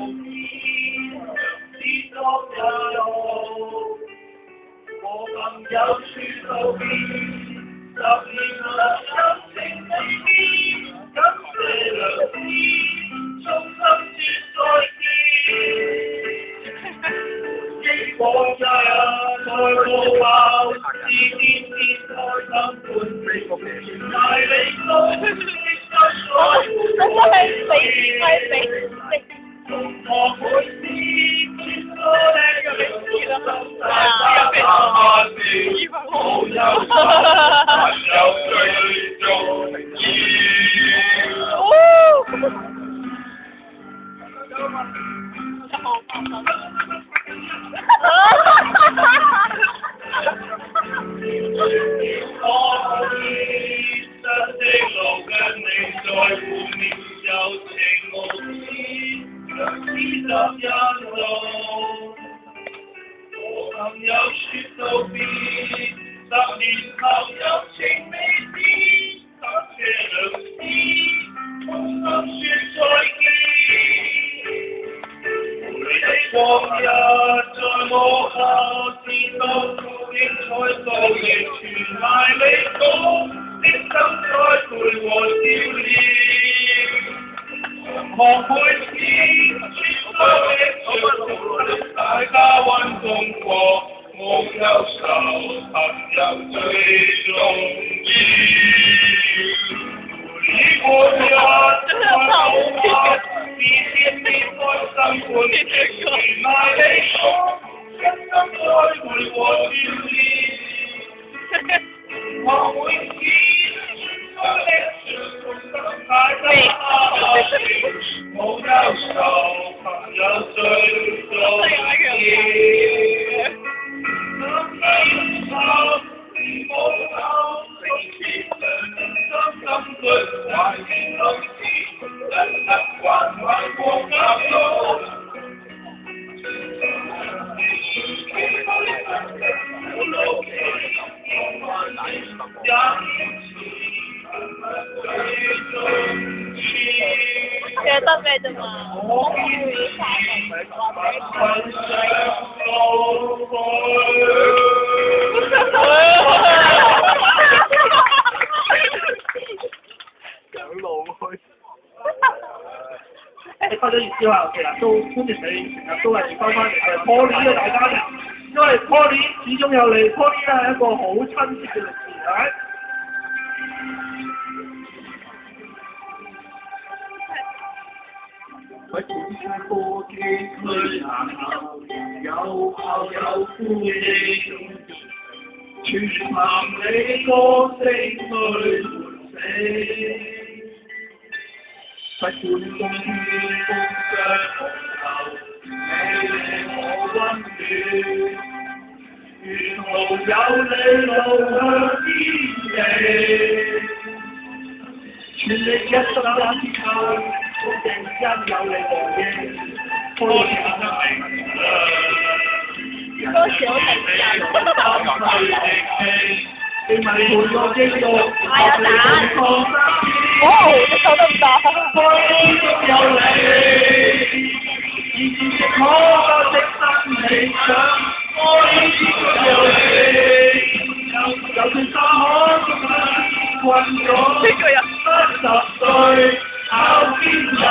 知足也好，我朋友說道別，10年來心情未變，感謝良師，衷心說再見。憶往日在路後，是天天開心歡笑，全賴你高的心所我每次見到你樣心大家笑，無憂愁，還有最重我可以真的路跟你在乎面有情無義，若知十一路，我朋友說道別，10年後有情未知，感謝良師，衷心說再見。你往日在我後，知道精彩到亦全賴你高的心栽培和照料，學會知說多的說，大家溫功過，無憂愁，朋友最重要。你過日在路上，是天天開心歡喜，全賴你高真心栽培和照料。我會知多的說，大家無憂愁，朋友最重要。記得咩啫嘛？我會你開咗熱燒後，其實都歡迎你成日都係翻嚟嘅破年嘅大家庭，因為破年始終有你，破年係一個好親切嘅歷史，係咪？不管在科技區行後，有校有歡迎，全憑你歌聲去喚醒。不管冬天風霜後，你我溫暖，沿途有你路向天地，全力一心一靠，我認真有你和應，開始生命啦！多少你咪陪我經過，有蛋。哦，你手得唔得？開有你，以前的我的新理想，開有你，就算山可困咗30歲，考堅毅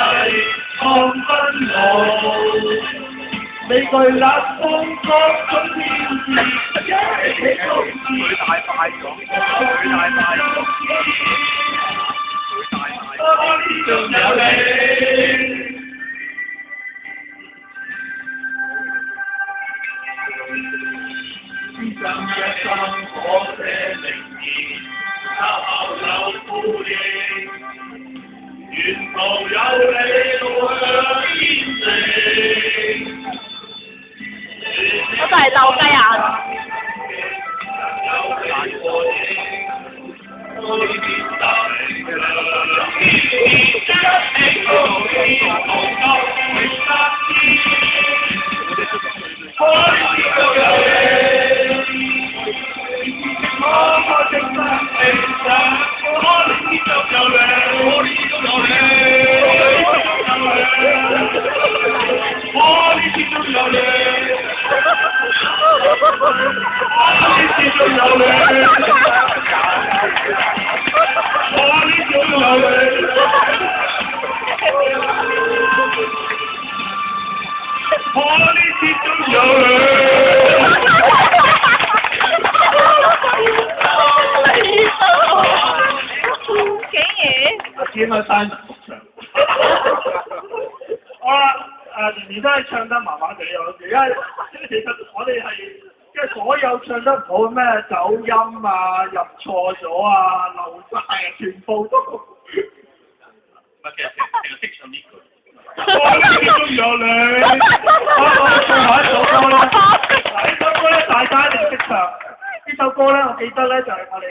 抗分路，你巨立風光中天使，一都佢太快咗，佢太快咗。仲有你，先生一生可寫名言，稍後有呼應，沿途有你路向天地。我就係鬥雞眼。中有你，我呢中有你，我呢始終有你。點解山人復唱？好啦，年年都係唱得麻麻地有時，因為其實我哋係即係所有唱得唔好咩走音啊、入錯咗啊、漏晒啊，全部都。唔係其實識唱呢句。我呢始終有你。好，最後一首歌啦。嗱，呢首歌咧大家一定識唱。呢首歌咧，我記得咧就係我哋。